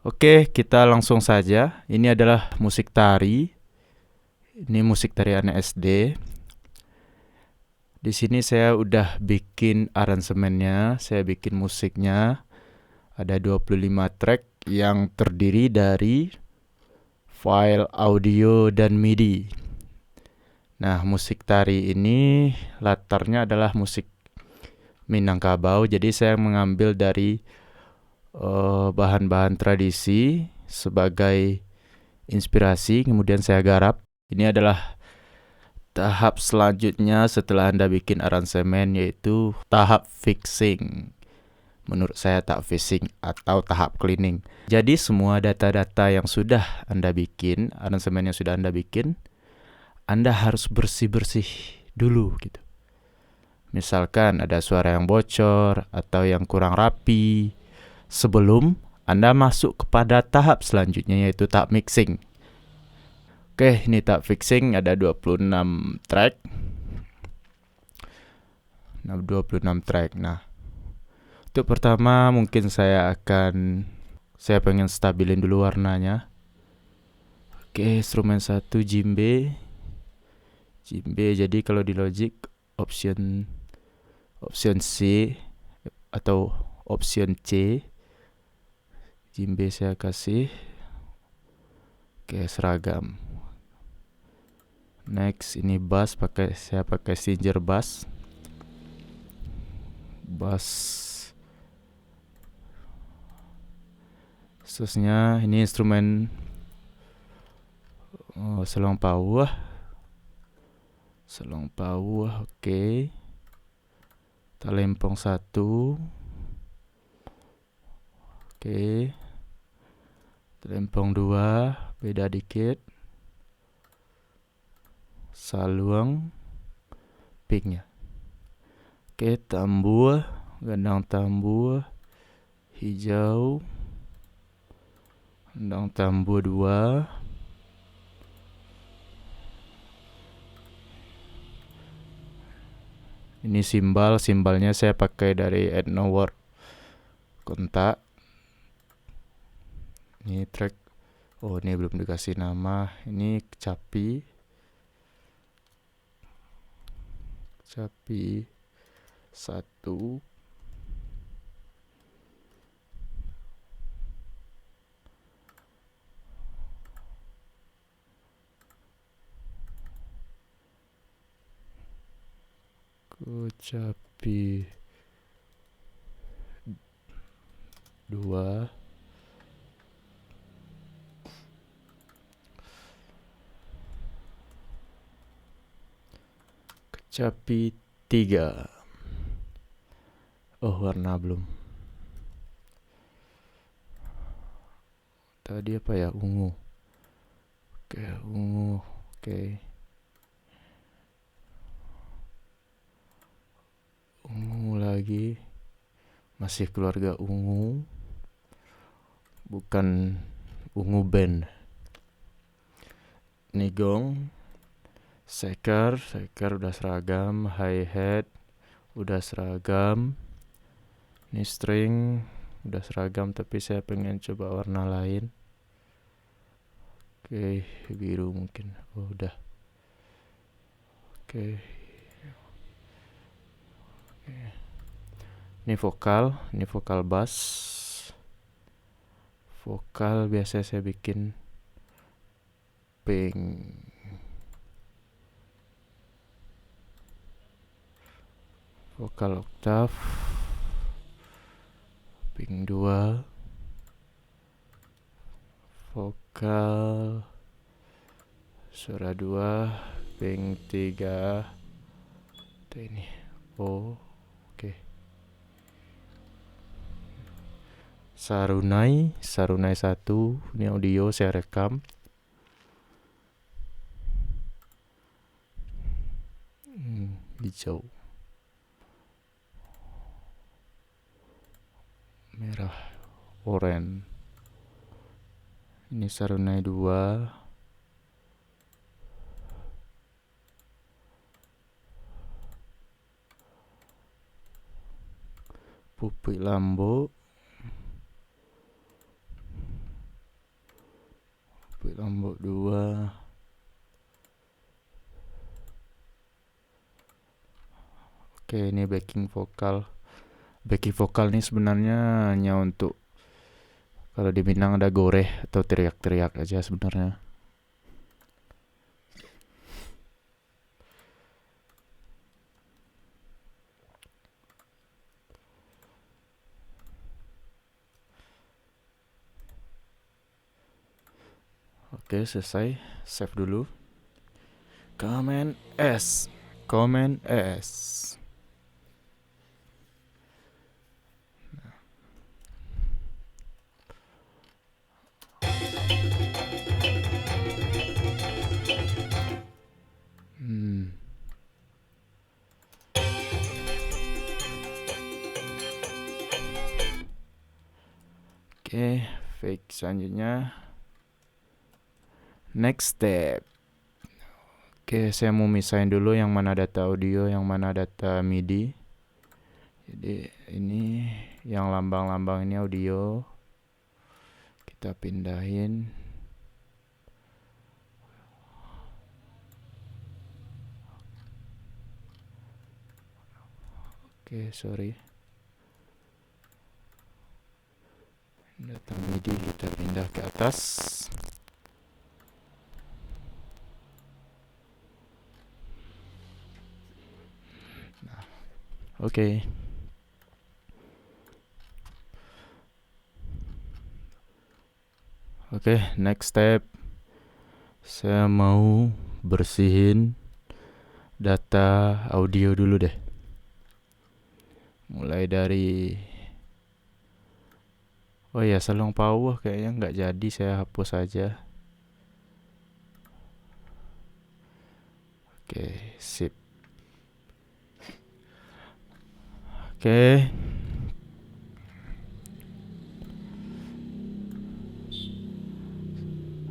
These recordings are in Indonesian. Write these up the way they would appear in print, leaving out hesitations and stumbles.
Oke, kita langsung saja. Ini adalah musik tari. Ini musik tari anak SD. Di sini saya udah bikin aransemennya, saya bikin musiknya. Ada 25 track yang terdiri dari file audio dan MIDI. Nah, musik tari ini latarnya adalah musik Minangkabau. Jadi saya mengambil dari bahan-bahan tradisi sebagai inspirasi, kemudian saya garap. Ini adalah tahap selanjutnya setelah Anda bikin aransemen, yaitu tahap fixing. Menurut saya tahap fixing atau tahap cleaning. Jadi semua data-data yang sudah Anda bikin, aransemen yang sudah Anda bikin, Anda harus bersih-bersih dulu gitu. Misalkan ada suara yang bocor atau yang kurang rapi, sebelum Anda masuk kepada tahap selanjutnya, yaitu tahap mixing. Oke, ini tahap fixing, ada 26 track. 26 track. Nah, untuk pertama mungkin saya pengen stabilin dulu warnanya. Oke, instrumen 1 djembe. Jadi kalau di Logic option C atau option C. Djembe saya kasih. Oke, seragam. Next, ini bass, saya pakai Singer bass. Khususnya ini instrumen selong pauh. Oke. Talempong 1. Oke. Talempong 2, beda dikit. Saluang picknya. Oke, tambur, gendang tambur hijau. Gendang tambur 2. Ini simbalnya saya pakai dari Etnoword kontak. Ini track, ini belum dikasih nama. Ini kecapi 1. Kecapi 2. Kecapi 3. Warna belum. Tadi apa ya? Ungu. Oke, ungu. Oke. Ungu lagi. Masih keluarga ungu. Bukan ungu band. Ini gong. Shaker udah seragam. Hi-hat udah seragam. Ini string udah seragam, tapi saya pengen coba warna lain. Oke, biru mungkin. Udah. Oke. Ini vokal bass. Vokal biasa saya bikin pink. Vokal oktav pink 2. Vokal suara 2 pink 3. Ini oke. Sarunai 1. Ini audio saya rekam. Hijau, merah, oranye. Ini Sarunai 2. Pupik Lambo. 2. Oke, ini backing vokal. Backing vokal ini sebenarnya hanya untuk kalau di Minang ada goreh atau teriak-teriak aja sebenarnya. Oke, selesai. Save dulu. Command S. Command S. Oke, fake selanjutnya. Next step. Oke, saya mau misahin dulu yang mana data audio, yang mana data MIDI. Jadi ini yang lambang-lambang ini audio. Kita pindahin. Oke, sorry. Data MIDI kita pindah ke atas. Oke. Oke, next step. Saya mau bersihin data audio dulu deh. Mulai dari oh ya, Salong Power kayaknya nggak jadi, saya hapus aja. Oke, sip. Oke.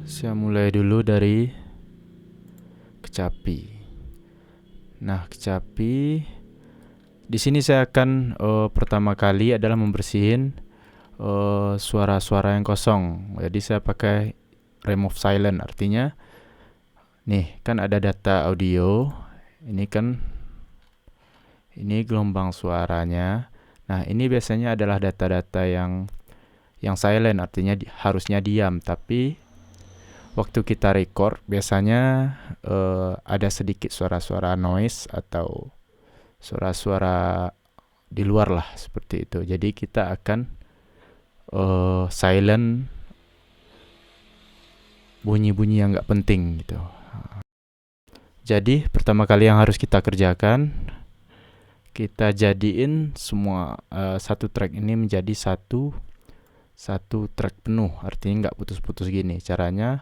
Saya mulai dulu dari kecapi. Nah, kecapi di sini saya akan pertama kali adalah membersihin suara-suara yang kosong. Jadi saya pakai remove silent, artinya nih kan ada data audio. Ini kan ini gelombang suaranya. Nah, ini biasanya adalah data-data yang silent, artinya harusnya diam, tapi waktu kita record biasanya ada sedikit suara-suara noise atau suara-suara di luar lah, seperti itu. Jadi kita akan silent bunyi-bunyi yang nggak penting gitu. Jadi pertama kali yang harus kita kerjakan, kita jadiin semua satu track ini menjadi satu track penuh, artinya nggak putus-putus gini. Caranya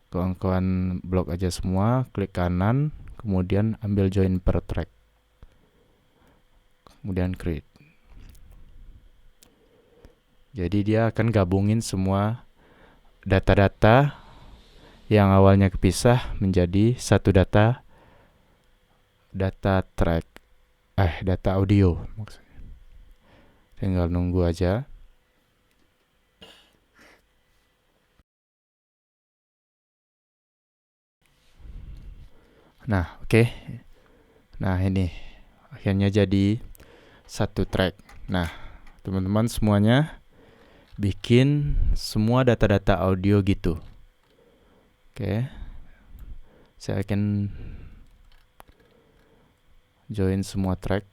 kawan-kawan blok aja semua, klik kanan, kemudian ambil join per track, kemudian create. Jadi dia akan gabungin semua data-data yang awalnya kepisah menjadi satu data track, data audio maksudnya. Tinggal nunggu aja. Nah, oke. Nah, ini akhirnya jadi satu track. Nah, teman-teman semuanya bikin semua data-data audio gitu. Oke. Saya akan join semua track.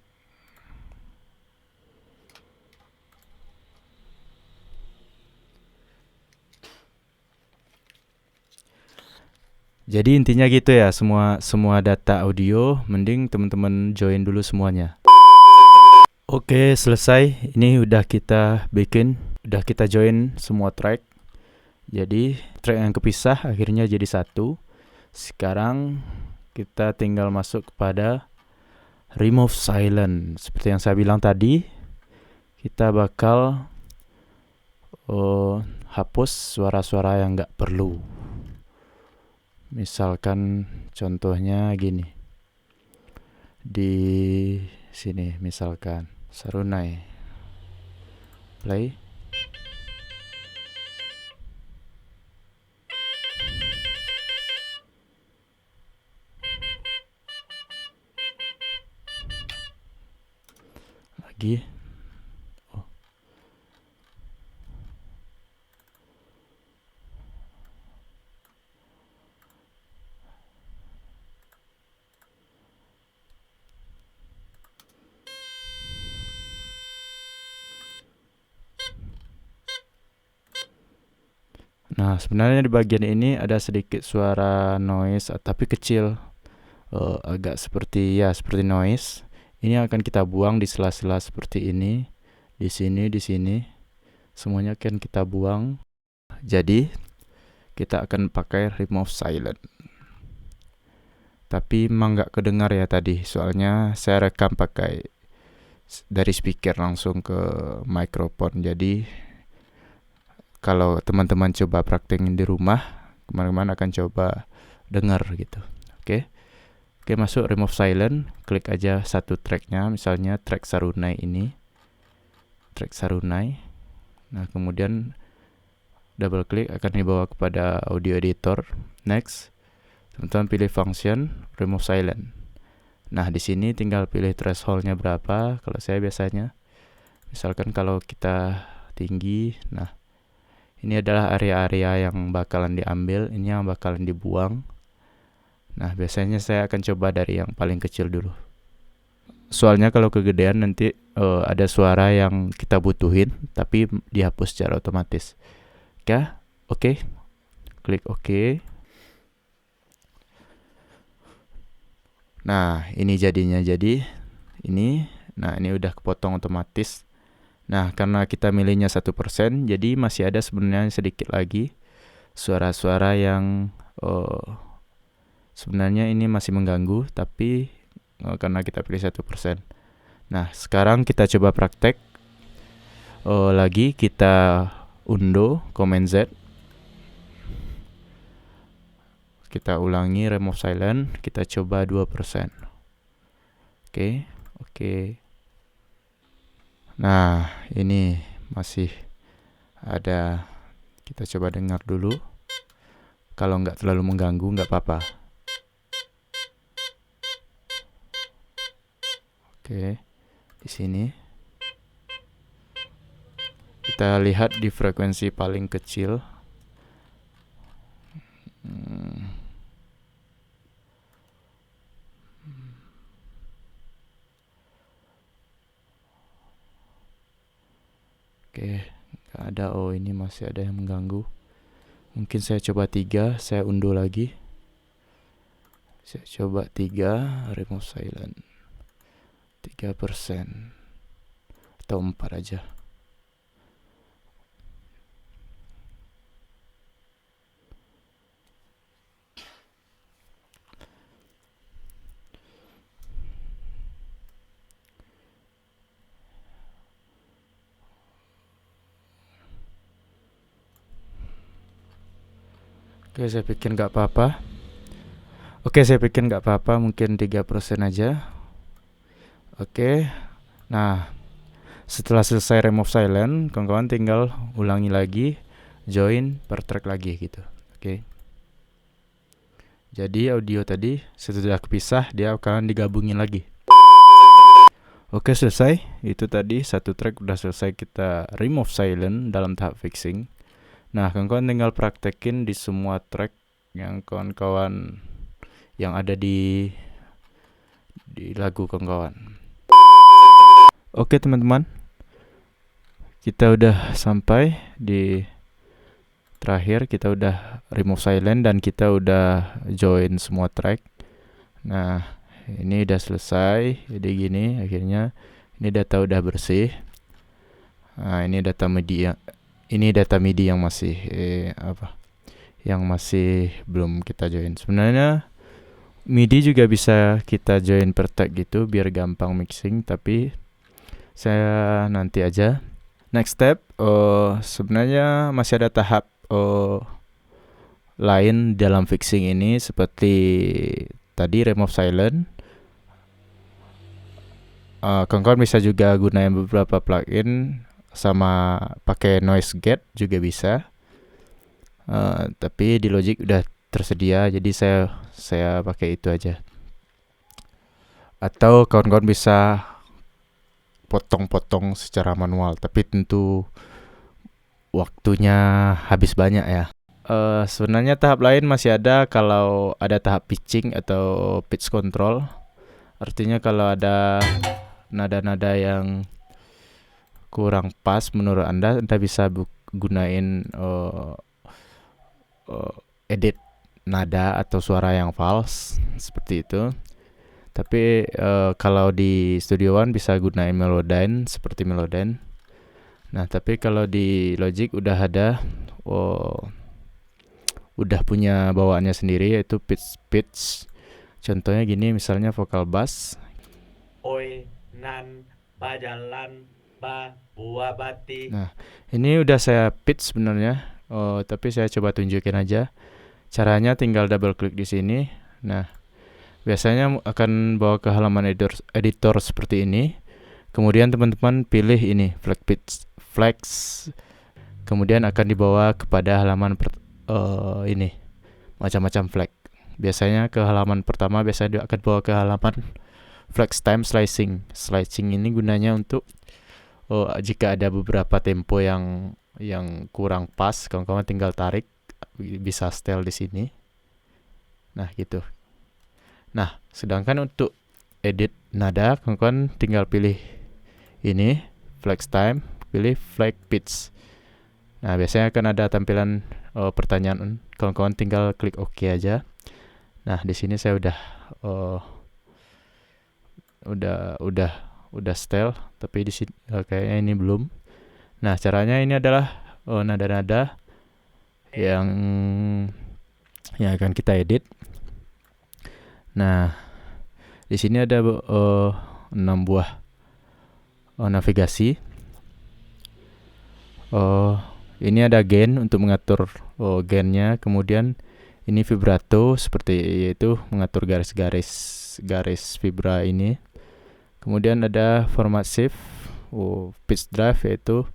Jadi intinya gitu ya, semua data audio mending teman-teman join dulu semuanya. Oke, selesai. Ini udah kita bikin, udah kita join semua track. Jadi track yang kepisah akhirnya jadi satu. Sekarang kita tinggal masuk kepada remove silent. Seperti yang saya bilang tadi, kita bakal hapus suara-suara yang nggak perlu. Misalkan contohnya gini, di sini misalkan Sarunai, play. lagi. Nah, sebenarnya di bagian ini ada sedikit suara noise, tapi kecil. Agak seperti noise. Ini akan kita buang di sela-sela seperti ini. Di sini. Semuanya akan kita buang. Jadi, kita akan pakai remove silent. Tapi memang nggak kedengar ya tadi, soalnya saya rekam pakai dari speaker langsung ke mikrofon. Jadi kalau teman-teman coba praktekin di rumah, teman-teman akan coba dengar gitu. Oke, masuk remove silent, klik aja satu tracknya, misalnya track Sarunai ini, track Sarunai. Nah, kemudian double klik akan dibawa kepada audio editor. Next, teman-teman pilih function remove silent. Nah, di sini tinggal pilih thresholdnya berapa. Kalau saya biasanya, misalkan kalau kita tinggi, nah ini adalah area-area yang bakalan diambil, ini yang bakalan dibuang. Nah, biasanya saya akan coba dari yang paling kecil dulu. Soalnya kalau kegedean nanti ada suara yang kita butuhin, tapi dihapus secara otomatis. Oke. Klik OK. Nah, ini jadinya ini. Nah, ini udah kepotong otomatis. Nah, karena kita milihnya 1%, jadi masih ada sebenarnya sedikit lagi suara-suara yang sebenarnya ini masih mengganggu, tapi karena kita pilih 1%. Nah, sekarang kita coba praktek lagi. Kita undo, Command Z. Kita ulangi remove silent, kita coba 2%. Oke. Nah, ini masih ada. Kita coba dengar dulu. Kalau nggak terlalu mengganggu, nggak apa-apa. Oke, di sini kita lihat di frekuensi paling kecil. Oke, nggak ada. Ini masih ada yang mengganggu. Mungkin saya coba 3, saya unduh lagi. Saya coba 3, remove silent 3% atau 4 aja. Oke, saya pikir nggak apa-apa. Mungkin 3% aja. Oke. Nah, setelah selesai remove silent, kawan-kawan tinggal ulangi lagi, join per track lagi gitu. Oke. Jadi audio tadi setelah kepisah, dia akan digabungin lagi. Oke, selesai. Itu tadi satu track udah selesai kita remove silent dalam tahap fixing. Nah, kawan-kawan tinggal praktekin di semua track yang kawan-kawan yang ada di lagu kawan-kawan. Oke, teman-teman. Kita udah sampai di terakhir, kita udah remove silent dan kita udah join semua track. Nah, ini udah selesai. Jadi gini, akhirnya ini data udah bersih. Nah, ini data media. Ini data MIDI yang masih yang masih belum kita join. Sebenarnya MIDI juga bisa kita join per tag gitu biar gampang mixing, tapi saya nanti aja. Next step, sebenarnya masih ada tahap lain dalam fixing ini, seperti tadi remove silent. Kawan-kawan bisa juga gunain beberapa plugin, sama pakai noise gate juga bisa. Tapi di Logic udah tersedia, jadi saya pakai itu aja. Atau kawan-kawan bisa potong-potong secara manual, tapi tentu waktunya habis banyak ya. Sebenarnya tahap lain masih ada kalau ada tahap pitching atau pitch control. Artinya kalau ada nada-nada yang kurang pas menurut Anda bisa gunain edit nada atau suara yang false seperti itu. Tapi kalau di Studio One bisa gunain Melodyne seperti Melodyne. Nah, tapi kalau di Logic udah ada udah punya bawaannya sendiri, yaitu pitch. Contohnya gini, misalnya vokal bass. Oi nan bajalan ba buah bati. Nah, ini udah saya pitch sebenarnya. Tapi saya coba tunjukin aja. Caranya tinggal double klik di sini. Nah, biasanya akan bawa ke halaman editor seperti ini. Kemudian teman-teman pilih ini flag pitch flex. Kemudian akan dibawa kepada halaman ini macam-macam flag. Biasanya ke halaman pertama biasanya akan bawa ke halaman flex time slicing. Slicing ini gunanya untuk jika ada beberapa tempo yang kurang pas, kawan-kawan tinggal tarik, bisa setel di sini. Nah, gitu. Nah, sedangkan untuk edit nada, kawan-kawan tinggal pilih ini flex time, pilih flag pitch. Nah, biasanya akan ada tampilan pertanyaan, kawan-kawan tinggal klik OK aja. Nah, di sini saya udah setel, tapi di sini kayaknya ini belum. Nah, caranya ini adalah nada-nada yang akan kita edit. Nah, di sini ada 6 buah navigasi. Ini ada gain untuk mengatur gainnya, kemudian ini vibrato seperti yaitu mengatur garis vibra ini. Kemudian ada format shift, pitch drive yaitu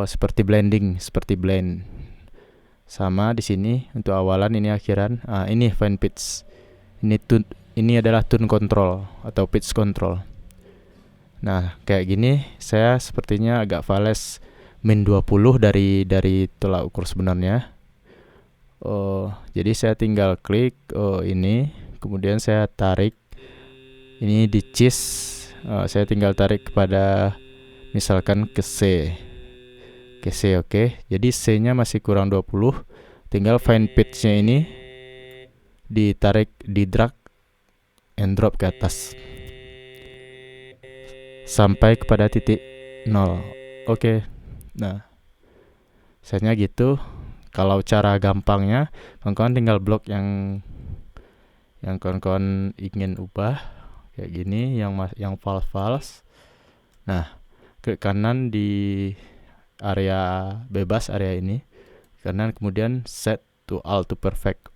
seperti blending, seperti blend. Sama di sini untuk awalan, ini akhiran. Ini fine pitch. Ini adalah tune control atau pitch control. Nah, kayak gini saya sepertinya agak fales min 20 dari tolak ukur sebenarnya. Jadi saya tinggal klik ini, kemudian saya tarik ini di cheese. Saya tinggal tarik kepada misalkan ke C. Oke. Jadi C-nya masih kurang 20. Tinggal fine pitch-nya ini ditarik, di drag and drop ke atas sampai kepada titik 0. Oke. Nah, setnya gitu. Kalau cara gampangnya, kawan-kawan tinggal blok yang kawan-kawan ingin ubah kayak gini, yang false. Nah, klik kanan di area bebas, area ini kanan, kemudian set to all to perfect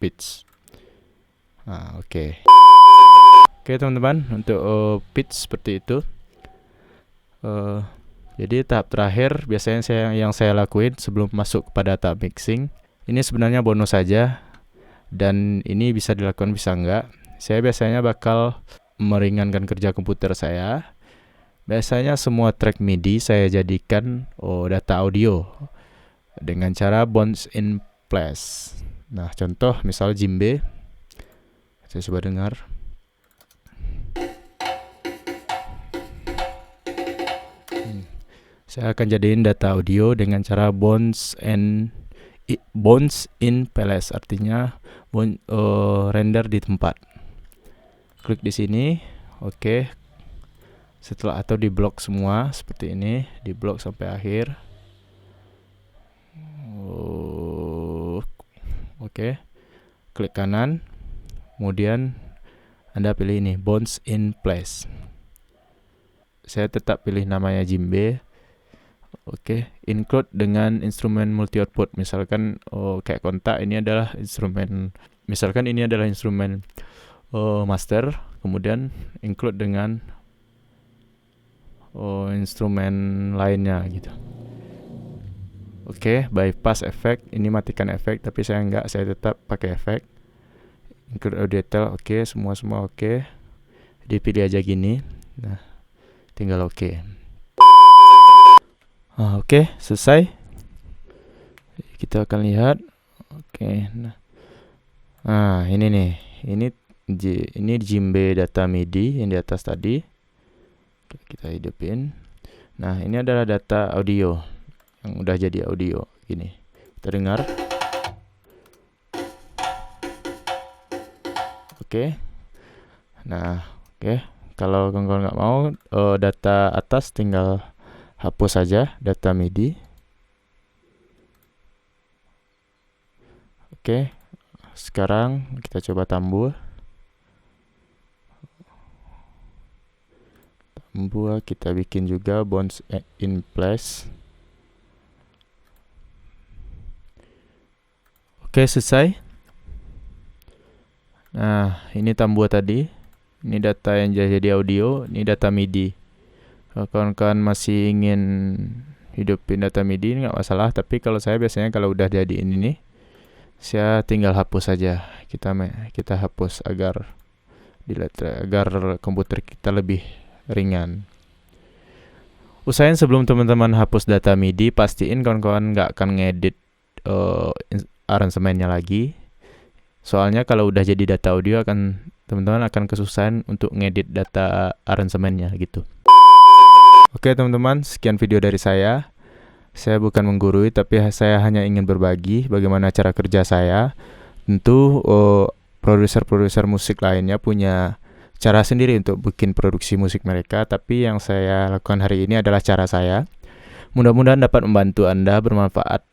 pitch. Nah, oke, teman-teman, untuk pitch seperti itu. Jadi tahap terakhir biasanya yang saya lakuin sebelum masuk kepada tahap mixing. Ini sebenarnya bonus saja, dan ini bisa dilakukan bisa enggak. Saya biasanya bakal meringankan kerja komputer saya. Biasanya semua track MIDI saya jadikan data audio dengan cara bounce in place. Nah, contoh misal Jimbe. Saya coba dengar. Saya akan jadiin data audio dengan cara bounce in place, artinya render di tempat. Klik di sini, oke. Setelah atau di blok semua seperti ini, di blok sampai akhir. Oke. Klik kanan, kemudian Anda pilih ini bounce in place. Saya tetap pilih namanya Jimbe. Oke, include dengan instrumen multi output. Misalkan kayak kontak, ini adalah instrumen. Misalkan ini adalah instrumen master, kemudian include dengan instrumen lainnya gitu. Oke, bypass efek. Ini matikan efek, tapi saya enggak, saya tetap pakai efek. Include audio detail, oke, semua oke. Dipilih aja gini. Nah, tinggal oke. Oke, selesai. Kita akan lihat. Oke. Nah, ini nih. Ini Jimbe data MIDI yang di atas tadi. Oke, kita hidupin. Nah, ini adalah data audio yang udah jadi audio gini. Kita dengar. Oke. Nah, oke. Kalau kawan-kawan nggak mau data atas, tinggal hapus saja data MIDI. Oke. Sekarang kita coba tambah. Kita bikin juga bounce in place. Oke, selesai. Nah, ini tambah tadi. Ini data yang jadi audio, ini data MIDI. Kalau kawan-kawan masih ingin hidupin data MIDI nggak masalah, tapi kalau saya biasanya kalau udah jadi ini nih, saya tinggal hapus saja. Kita hapus agar komputer kita lebih ringan. Usahain sebelum teman-teman hapus data MIDI, pastiin kawan-kawan nggak akan ngedit aransemennya lagi. Soalnya kalau udah jadi data audio teman-teman akan kesusahan untuk ngedit data aransemennya gitu. Oke teman-teman, sekian video dari saya. Saya bukan menggurui, tapi saya hanya ingin berbagi bagaimana cara kerja saya. Tentu produser-produser musik lainnya punya cara sendiri untuk bikin produksi musik mereka, tapi yang saya lakukan hari ini adalah cara saya. Mudah-mudahan dapat membantu Anda, bermanfaat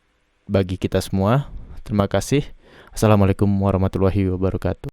bagi kita semua. Terima kasih. Assalamualaikum warahmatullahi wabarakatuh.